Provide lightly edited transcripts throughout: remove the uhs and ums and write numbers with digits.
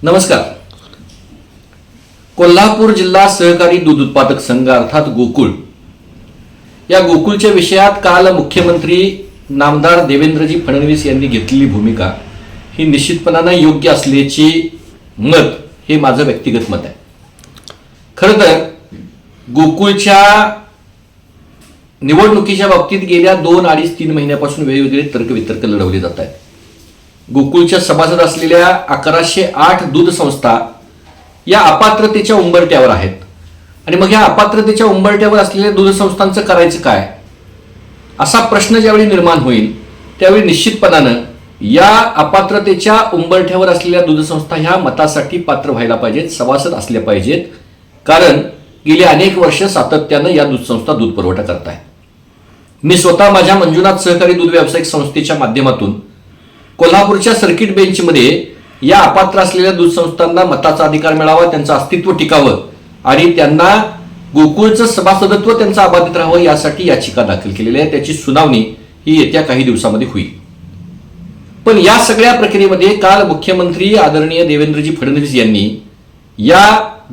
नमस्कार. कोल्हापूर जिल्हा सहकारी दूध उत्पादक संघ अर्थात गोकुळ या गोकुळच्या विषयात काल मुख्यमंत्री नामदार देवेंद्रजी फडणवीस यांनी घेतलेली भूमिका ही निश्चितपणाने योग्य असल्याची मत हे माझं व्यक्तिगत मत आहे. खरं तर गोकुळच्या निवडणुकीच्या बाबतीत गेल्या 2, 2.5, 3 महिन्यापासून वेगवेगळे तर्कवितर्क लढवले जात आहेत. गोकुळच्या सभासद असलेल्या 1108 दूध संस्था या अपात्रतेच्या उंबरठ्यावर आहेत आणि मग या अपात्रतेच्या उंबरठ्यावर असलेल्या दूध संस्थांचं करायचं काय असा प्रश्न ज्यावेळी निर्माण होईल त्यावेळी निश्चितपणानं या अपात्रतेच्या उंबरठ्यावर असलेल्या दूध संस्था ह्या मतासाठी पात्र व्हायला पाहिजेत, सभासद असल्या पाहिजेत. कारण गेली अनेक वर्ष सातत्यानं या दूध संस्था दूध पुरवठा करत आहेत. मी स्वतः माझ्या मंजुनाथ सहकारी दूध व्यावसायिक संस्थेच्या माध्यमातून कोल्हापूरच्या सर्किट बेंचमध्ये या अपात्र असलेल्या दूध संस्थांना मताचा अधिकार मिळावा, त्यांचं अस्तित्व टिकावं आणि त्यांना गोकुळचं सभासदत्व त्यांचं अबाधित राहावं यासाठी याचिका दाखल केलेली आहे. त्याची सुनावणी ही येत्या काही दिवसामध्ये होईल. पण या सगळ्या प्रक्रियेमध्ये काल मुख्यमंत्री आदरणीय देवेंद्रजी फडणवीस यांनी या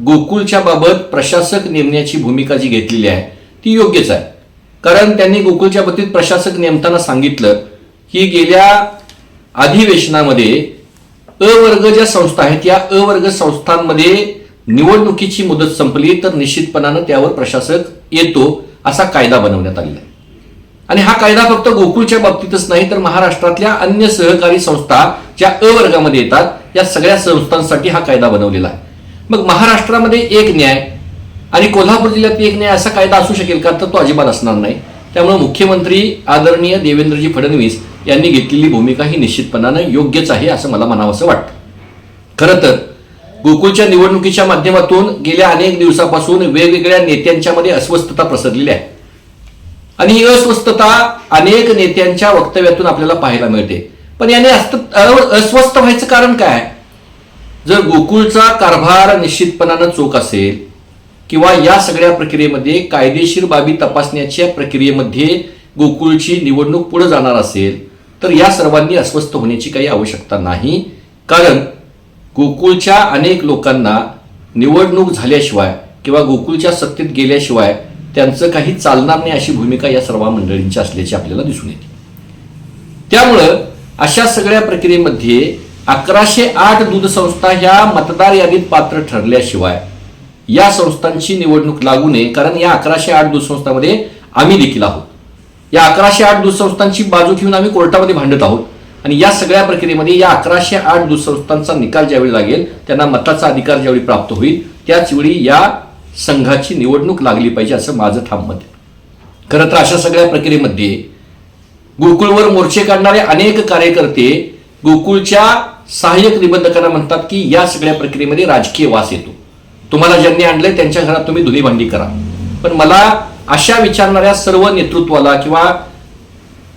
गोकुळच्या बाबत प्रशासक नेमण्याची भूमिका जी घेतलेली आहे ती योग्यच आहे. कारण त्यांनी गोकुळच्या बाबतीत प्रशासक नेमताना सांगितलं की गेल्या अधिवेशनामध्ये अवर्ग ज्या संस्था आहेत या अवर्ग संस्थांमध्ये निवडणुकीची मुदत संपली तर निश्चितपणानं त्यावर प्रशासक येतो असा कायदा बनवण्यात आलेला आहे. आणि हा कायदा फक्त गोकुळच्या बाबतीतच नाही तर महाराष्ट्रातल्या अन्य सहकारी संस्था ज्या अवर्गामध्ये येतात या सगळ्या संस्थांसाठी हा कायदा बनवलेला आहे. मग महाराष्ट्रामध्ये एक न्याय आणि कोल्हापूर जिल्ह्यात एक न्याय असा कायदा असू शकेल का? तर तो अजिबात असणार नाही. त्यामुळे मुख्यमंत्री आदरणीय देवेंद्रजी फडणवीस यांनी घेतलेली भूमिका ही निश्चितपणानं योग्यच आहे असं मला म्हणावंसं वाटतं. खरं तर गोकुळच्या निवडणुकीच्या माध्यमातून गेल्या अनेक दिवसापासून वेगवेगळ्या नेत्यांच्या मध्ये अस्वस्थता पसरलेली आहे आणि ही अस्वस्थता अनेक नेत्यांच्या वक्तव्यातून आपल्याला पाहायला मिळते. पण याने अस्वस्थ व्हायचं कारण काय? जर गोकुळचा कारभार निश्चितपणानं चोख असेल किंवा या सगळ्या प्रक्रियेमध्ये कायदेशीर बाबी तपासण्याच्या प्रक्रियेमध्ये गोकुळची निवडणूक पुढे जाणार असेल तर या सर्वांनी अस्वस्थ होण्याची काही आवश्यकता नाही. कारण गोकुळच्या अनेक लोकांना निवडणूक झाल्याशिवाय किंवा गोकुळच्या सत्तेत गेल्याशिवाय त्यांचं काही चालणार नाही अशी भूमिका या सर्व मंडळींची असल्याची आपल्याला दिसून येते. त्यामुळं अशा सगळ्या प्रक्रियेमध्ये 1108 दूध संस्था ह्या मतदार यादीत पात्र ठरल्याशिवाय या संस्थांची निवडणूक लागू नये. कारण या 1108 दूध संस्थांमध्ये आम्ही देखील आहोत. या 1108 दूध संस्थांची बाजू घेऊन आम्ही कोर्टामध्ये भांडत आहोत आणि या सगळ्या प्रक्रियेमध्ये या 1108 दूध संस्थांचा निकाल ज्यावेळी लागेल त्यांना मताचा अधिकार ज्यावेळी प्राप्त होईल त्याच वेळी या संघाची निवडणूक लागली पाहिजे असं माझं ठाम मत आहे. खरं तर अशा सगळ्या प्रक्रियेमध्ये गोकुळवर मोर्चे काढणारे अनेक कार्यकर्ते गोकुळच्या सहाय्यक निबंधकांना म्हणतात की या सगळ्या प्रक्रियेमध्ये राजकीय वास येतो. तुम्हाला ज्यांनी आणलंय त्यांच्या घरात तुम्ही धुणी भांडी करा. पण मला अशा विचारणाऱ्या सर्व नेतृत्वाला किंवा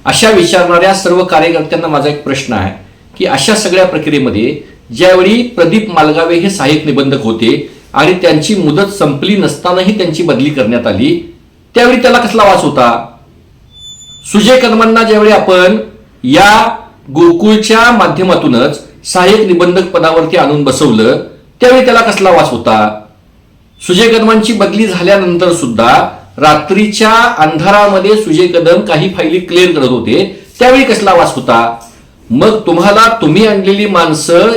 अशा विचारणाऱ्या सर्व कार्यकर्त्यांना माझा एक प्रश्न आहे की अशा सगळ्या प्रक्रियेमध्ये ज्यावेळी प्रदीप मालगावे हे सहाय्यक निबंधक होते आणि त्यांची मुदत संपली नसतानाही त्यांची बदली करण्यात आली त्यावेळी त्याला कसला वास होता? सुजय कदमांना ज्यावेळी आपण या गोकुळच्या माध्यमातूनच सहाय्यक निबंधक पदावरती आणून बसवलं त्यावेळी त्याला कसला वास होता? सुजय कदमांची बदली झाल्यानंतर सुद्धा रात्रीच्या अंधारामध्ये सुजय कदम काही फायली क्लिअर करत होते त्यावेळी कसला वास होता? मग तुम्ही आणलेली माणसं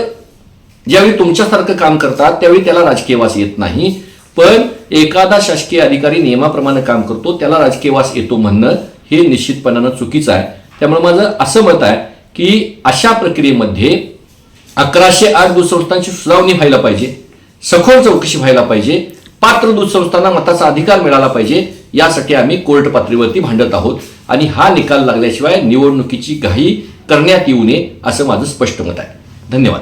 ज्यावेळी तुमच्यासारखं काम करतात त्यावेळी त्याला राजकीय वास येत नाही. पण एखादा शासकीय अधिकारी नियमाप्रमाणे काम करतो त्याला राजकीय वास येतो म्हणणं हे निश्चितपणानं चुकीचं आहे. त्यामुळे माझं असं मत आहे की अशा प्रक्रियेमध्ये 1108 दूध संस्थांची सुनावणी व्हायला पाहिजे, सखोल चौकशी व्हायला पाहिजे, पात्र दूध संस्थांना मताचा अधिकार मिळाला पाहिजे. यासाठी आम्ही कोर्ट पातळीवरती भांडत आहोत आणि हा निकाल लागल्याशिवाय निवडणुकीची घाई करण्यात येऊ नये असं माझं स्पष्ट मत आहे. धन्यवाद.